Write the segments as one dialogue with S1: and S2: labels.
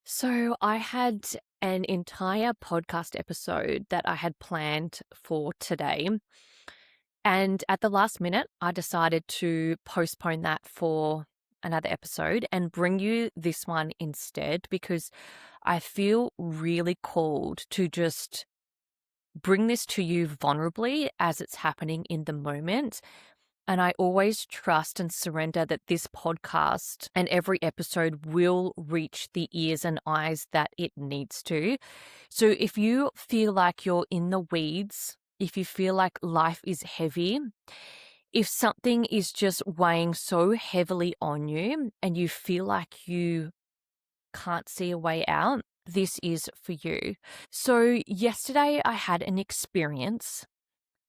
S1: So I had an entire podcast episode that I had planned for today. And at the last minute, I decided to postpone that for another episode and bring you this one instead because I feel really called to just bring this to you vulnerably as it's happening in the moment. And I always trust and surrender that this podcast and every episode will reach the ears and eyes that it needs to. So if you feel like you're in the weeds, if you feel like life is heavy, if something is just weighing so heavily on you and you feel like you can't see a way out, this is for you. So yesterday I had an experience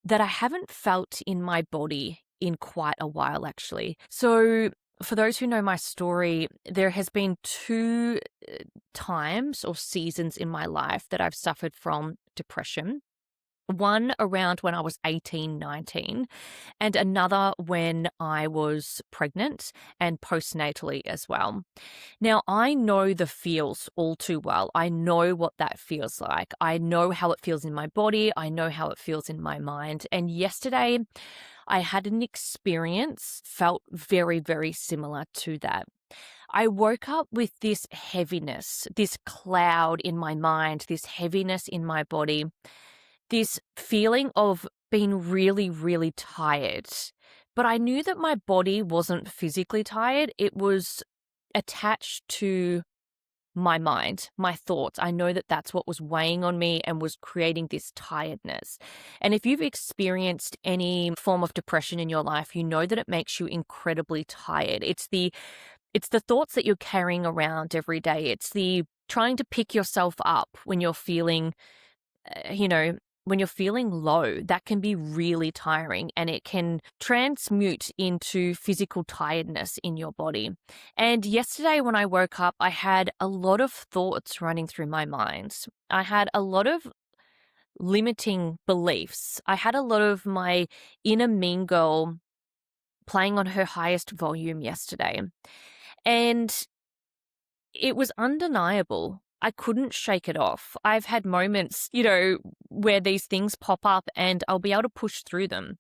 S1: that I haven't felt in my body in quite a while, actually. So, for those who know my story, there has been two times or seasons in my life that I've suffered from depression. One around when I was 18, 19, and another when I was pregnant and postnatally as well. Now, I know the feels all too well. I know what that feels like. I know how it feels in my body. I know how it feels in my mind. And yesterday, I had an experience felt very, very similar to that. I woke up with this heaviness, this cloud in my mind, this heaviness in my body, this feeling of being really, really tired. But I knew that my body wasn't physically tired. It was attached to my mind, my thoughts. I know that that's what was weighing on me and was creating this tiredness. And if you've experienced any form of depression in your life, you know that it makes you incredibly tired. It's the thoughts that you're carrying around every day. It's the trying to pick yourself up when you're feeling when you're feeling low, that can be really tiring and it can transmute into physical tiredness in your body. And yesterday when I woke up, I had a lot of thoughts running through my mind. I had a lot of limiting beliefs. I had a lot of my inner mean girl playing on her highest volume yesterday. And it was undeniable. I couldn't shake it off. I've had moments, where these things pop up and I'll be able to push through them.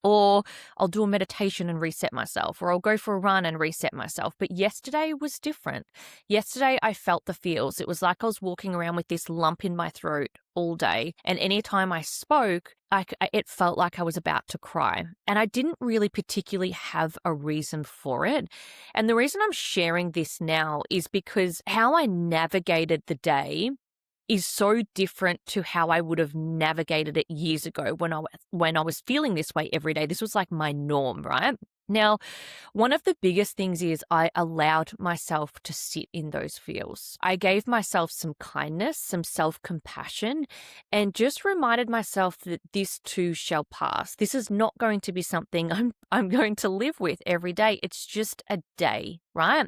S1: Or I'll do a meditation and reset myself, or I'll go for a run and reset myself. But yesterday was different. Yesterday, I felt the feels. It was like I was walking around with this lump in my throat all day. And anytime I spoke, it felt like I was about to cry. And I didn't really particularly have a reason for it. And the reason I'm sharing this now is because how I navigated the day is so different to how I would have navigated it years ago when I was feeling this way every day. This was like my norm, right? Now, one of the biggest things is I allowed myself to sit in those feels. I gave myself some kindness, some self-compassion, and just reminded myself that this too shall pass. This is not going to be something I'm going to live with every day. It's just a day, right?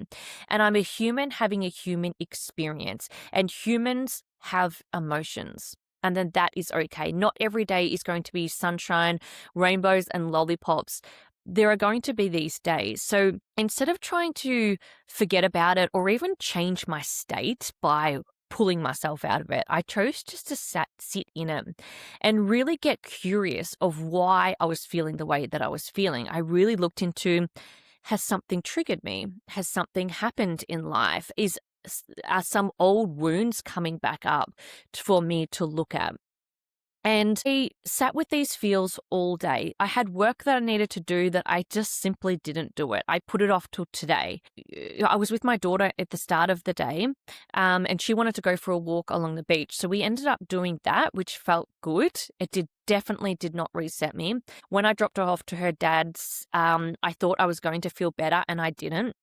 S1: And I'm a human having a human experience, and humans have emotions. And then that is okay. Not every day is going to be sunshine, rainbows, and lollipops. There are going to be these days. So instead of trying to forget about it or even change my state by pulling myself out of it, I chose just to sit in it and really get curious of why I was feeling the way that I was feeling. I really looked into, has something triggered me? Has something happened in life? Are some old wounds coming back up for me to look at? And I sat with these feels all day. I had work that I needed to do that I just simply didn't do it. I put it off till today. I was with my daughter at the start of the day, and she wanted to go for a walk along the beach. So we ended up doing that, which felt good. It definitely did not reset me. When I dropped her off to her dad's, I thought I was going to feel better, and I didn't.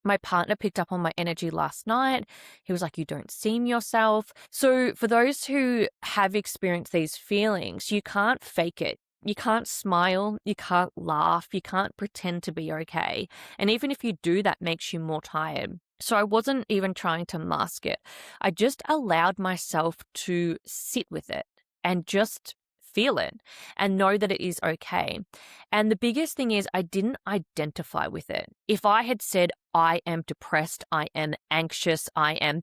S1: My partner picked up on my energy last night. He was like, you don't seem yourself. So for those who have experienced these feelings, you can't fake it. You can't smile. You can't laugh. You can't pretend to be okay. And even if you do, that makes you more tired. So I wasn't even trying to mask it. I just allowed myself to sit with it and just feel it and know that it is okay. And the biggest thing is I didn't identify with it. If I had said, I am depressed, I am anxious, I am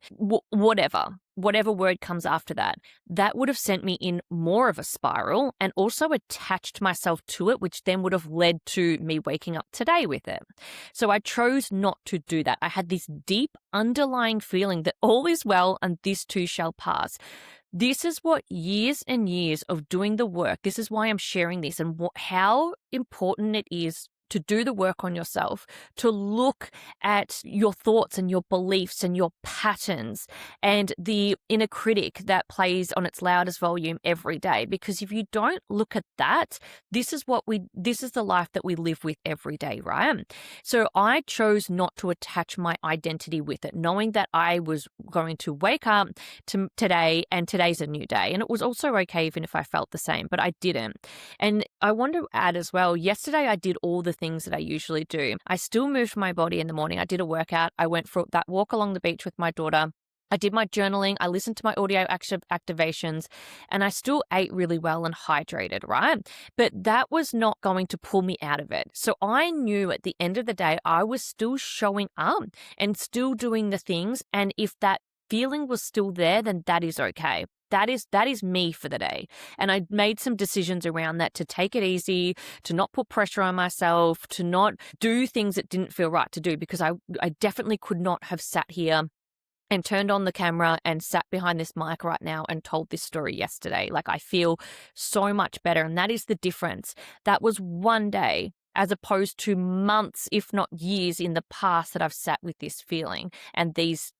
S1: whatever word comes after that, that would have sent me in more of a spiral and also attached myself to it, which then would have led to me waking up today with it. So I chose not to do that. I had this deep underlying feeling that all is well and this too shall pass. This is what years and years of doing the work, this is why I'm sharing this and how important it is to do the work on yourself, to look at your thoughts and your beliefs and your patterns and the inner critic that plays on its loudest volume every day. Because if you don't look at that, this is the life that we live with every day, right? So I chose not to attach my identity with it, knowing that I was going to wake up to today and today's a new day. And it was also okay even if I felt the same, but I didn't. And I want to add as well, yesterday I did all the things that I usually do. I still moved my body in the morning. I did a workout. I went for that walk along the beach with my daughter. I did my journaling. I listened to my audio activations and I still ate really well and hydrated, right? But that was not going to pull me out of it. So I knew at the end of the day, I was still showing up and still doing the things. And if that feeling was still there, then that is okay. That is me for the day. And I made some decisions around that to take it easy, to not put pressure on myself, to not do things that didn't feel right to do, because I definitely could not have sat here and turned on the camera and sat behind this mic right now and told this story yesterday. Like, I feel so much better. And that is the difference. That was one day, as opposed to months, if not years in the past that I've sat with this feeling and this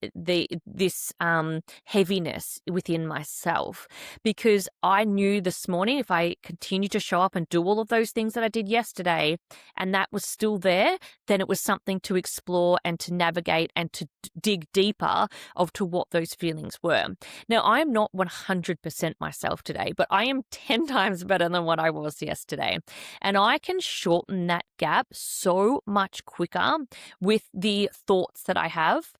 S1: heaviness within myself. Because I knew this morning if I continue to show up and do all of those things that I did yesterday and that was still there, then it was something to explore and to navigate and to dig deeper of to what those feelings were. Now, I am not 100% myself today, but I am 10 times better than what I was yesterday. And I can shorten that gap so much quicker with the thoughts that I have,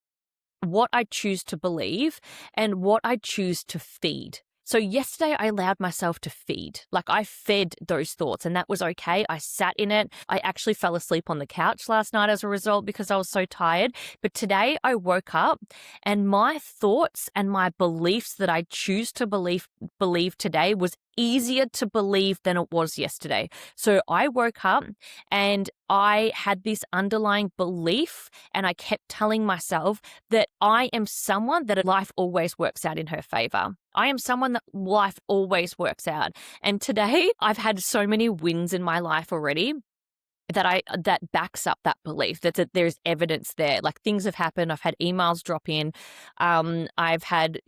S1: what I choose to believe, and what I choose to feed. So yesterday I allowed myself to feed. Like, I fed those thoughts and that was okay. I sat in it. I actually fell asleep on the couch last night as a result because I was so tired. But today I woke up and my thoughts and my beliefs that I choose to believe today was easier to believe than it was yesterday. So I woke up and I had this underlying belief and I kept telling myself that I am someone that life always works out in her favor. I am someone that life always works out. And today I've had so many wins in my life already that backs up that belief, that there's evidence there. Like, things have happened. I've had emails drop in. I've had,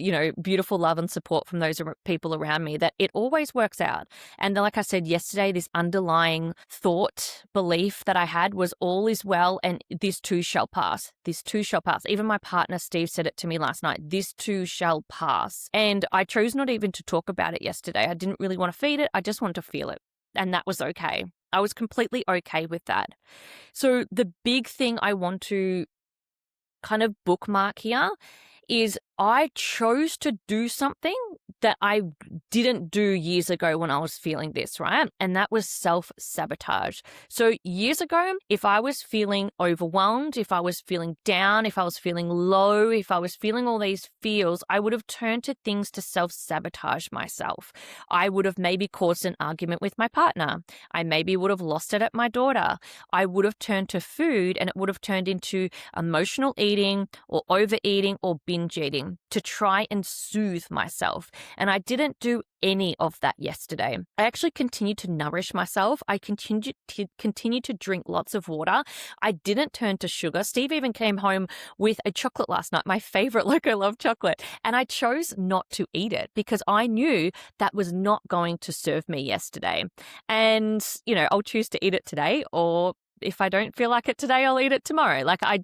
S1: beautiful love and support from those people around me, that it always works out. And like I said yesterday, this underlying thought, belief that I had was all is well and this too shall pass. This too shall pass. Even my partner, Steve, said it to me last night. This too shall pass. And I chose not even to talk about it yesterday. I didn't really want to feed it. I just wanted to feel it. And that was okay. I was completely okay with that. So the big thing I want to kind of bookmark here is I chose to do something that I didn't do years ago when I was feeling this, right? And that was self-sabotage. So years ago, if I was feeling overwhelmed, if I was feeling down, if I was feeling low, if I was feeling all these feels, I would have turned to things to self-sabotage myself. I would have maybe caused an argument with my partner. I maybe would have lost it at my daughter. I would have turned to food and it would have turned into emotional eating or overeating or binge eating to try and soothe myself. And I didn't do any of that yesterday. I actually continued to nourish myself. I continued to drink lots of water. I didn't turn to sugar. Steve even came home with a chocolate last night, my favorite. Like, I love chocolate. And I chose not to eat it because I knew that was not going to serve me yesterday. And, I'll choose to eat it today, or if I don't feel like it today, I'll eat it tomorrow. Like, I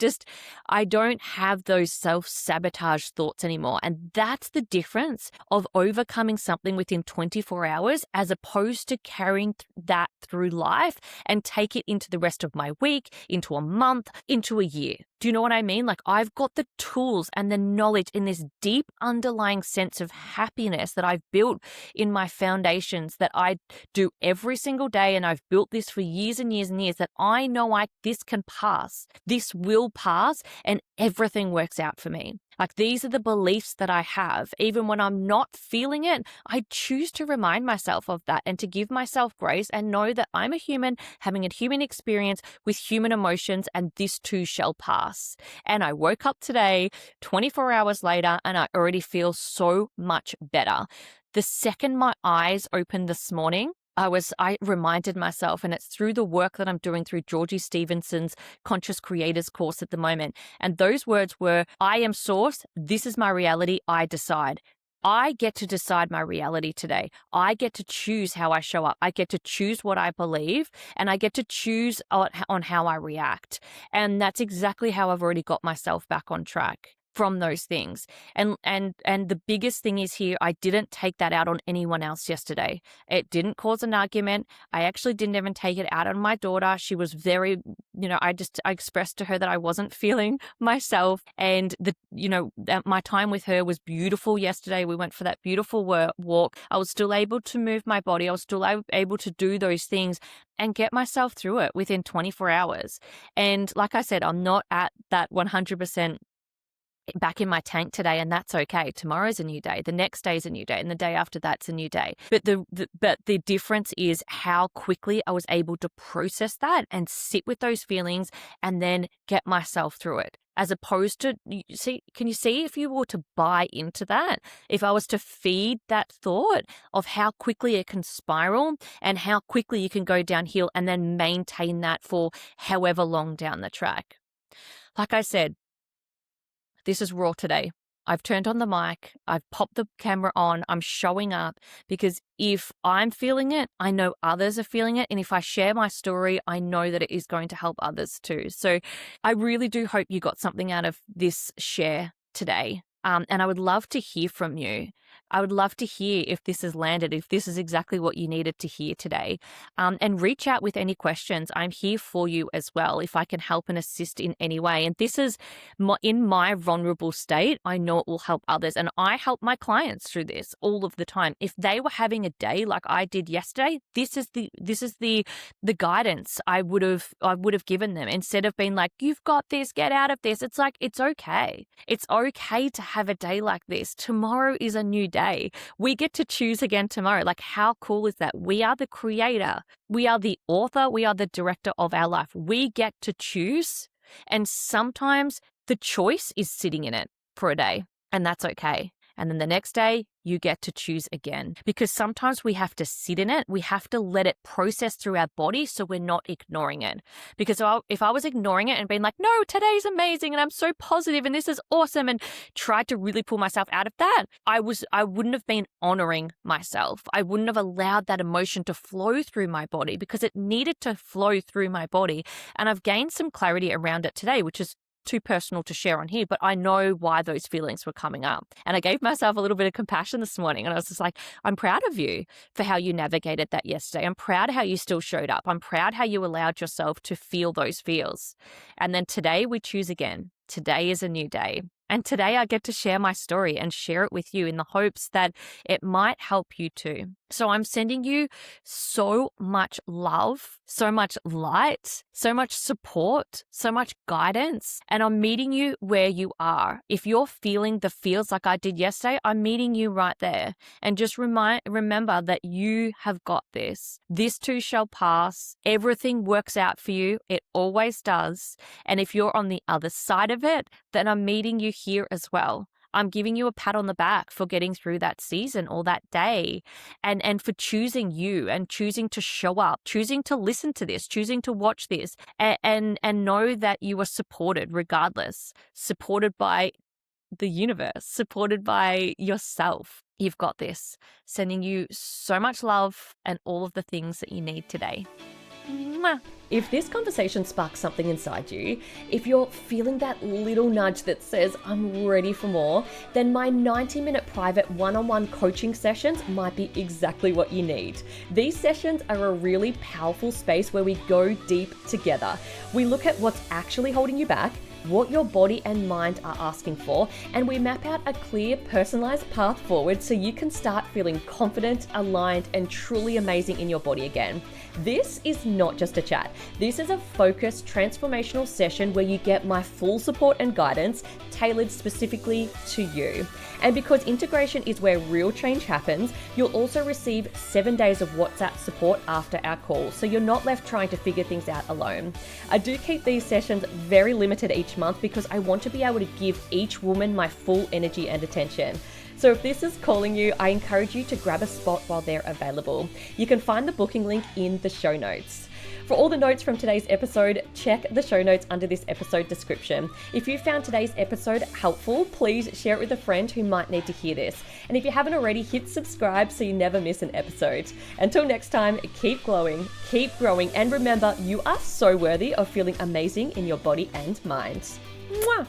S1: don't have those self-sabotage thoughts anymore. And that's the difference of overcoming something within 24 hours as opposed to carrying that through life and take it into the rest of my week, into a month, into a year. Do you know what I mean? Like, I've got the tools and the knowledge in this deep underlying sense of happiness that I've built in my foundations that I do every single day. And I've built this for years and years and years, that I know this can pass. This will pass, and everything works out for me. Like, these are the beliefs that I have. Even when I'm not feeling it, I choose to remind myself of that and to give myself grace and know that I'm a human having a human experience with human emotions, and this too shall pass. And I woke up today, 24 hours later, and I already feel so much better. The second my eyes opened this morning, I reminded myself, and it's through the work that I'm doing through Georgie Stevenson's Conscious Creators course at the moment. And those words were, I am source. This is my reality. I decide. I get to decide my reality today. I get to choose how I show up. I get to choose what I believe, and I get to choose on how I react. And that's exactly how I've already got myself back on track from those things. And the biggest thing is here, I didn't take that out on anyone else yesterday. It didn't cause an argument. I actually didn't even take it out on my daughter. She was very, I expressed to her that I wasn't feeling myself, and my time with her was beautiful yesterday. We went for that beautiful walk. I was still able to move my body. I was still able to do those things and get myself through it within 24 hours. And like I said, I'm not at that 100% back in my tank today, and that's okay. Tomorrow's a new day. The next day's a new day, and the day after that's a new day. But the difference is how quickly I was able to process that and sit with those feelings and then get myself through it. As opposed to, can you see if you were to buy into that, if I was to feed that thought of how quickly it can spiral and how quickly you can go downhill and then maintain that for however long down the track. Like I said, this is raw today. I've turned on the mic. I've popped the camera on. I'm showing up because if I'm feeling it, I know others are feeling it. And if I share my story, I know that it is going to help others too. So I really do hope you got something out of this share today. And I would love to hear from you. I would love to hear if this has landed, if this is exactly what you needed to hear today. And reach out with any questions. I'm here for you as well, if I can help and assist in any way. And this is in my vulnerable state. I know it will help others. And I help my clients through this all of the time. If they were having a day like I did yesterday, this is the guidance I would have given them, instead of being like, you've got this, get out of this. It's like, it's okay. It's okay to have a day like this. Tomorrow is a new day. We get to choose again tomorrow. Like, how cool is that? We are the creator. We are the author. We are the director of our life. We get to choose. And sometimes the choice is sitting in it for a day, and that's okay. And then the next day, you get to choose again, because sometimes we have to sit in it. We have to let it process through our body so we're not ignoring it. Because if I was ignoring it and being like, no, today's amazing and I'm so positive and this is awesome, and tried to really pull myself out of that, I wouldn't have been honoring myself. I wouldn't have allowed that emotion to flow through my body, because it needed to flow through my body. And I've gained some clarity around it today, which is too personal to share on here, but I know why those feelings were coming up. And I gave myself a little bit of compassion this morning, and I was just like, I'm proud of you for how you navigated that yesterday. I'm proud how you still showed up. I'm proud how you allowed yourself to feel those feels. And then today we choose again. Today is a new day. And today I get to share my story and share it with you in the hopes that it might help you too. So I'm sending you so much love, so much light, so much support, so much guidance. And I'm meeting you where you are. If you're feeling the feels like I did yesterday, I'm meeting you right there. And just remember that you have got this. This too shall pass. Everything works out for you. It always does. And if you're on the other side of it, then I'm meeting you here as well. I'm giving you a pat on the back for getting through that season or that day, and for choosing you and choosing to show up, choosing to listen to this, choosing to watch this, and know that you are supported regardless, supported by the universe, supported by yourself. You've got this. Sending you so much love and all of the things that you need today. Mwah. If this conversation sparks something inside you, if you're feeling that little nudge that says, I'm ready for more, then my 90-minute private one-on-one coaching sessions might be exactly what you need. These sessions are a really powerful space where we go deep together. We look at what's actually holding you back, what your body and mind are asking for, and we map out a clear, personalized path forward so you can start feeling confident, aligned, and truly amazing in your body again. This is not just a chat. This is a focused, transformational session where you get my full support and guidance tailored specifically to you. And because integration is where real change happens, you'll also receive 7 days of WhatsApp support after our call, so you're not left trying to figure things out alone. I do keep these sessions very limited each month because I want to be able to give each woman my full energy and attention. So if this is calling you, I encourage you to grab a spot while they're available. You can find the booking link in the show notes. For all the notes from today's episode, check the show notes under this episode description. If you found today's episode helpful, please share it with a friend who might need to hear this. And if you haven't already, hit subscribe so you never miss an episode. Until next time, keep glowing, keep growing, and remember, you are so worthy of feeling amazing in your body and mind. Mwah!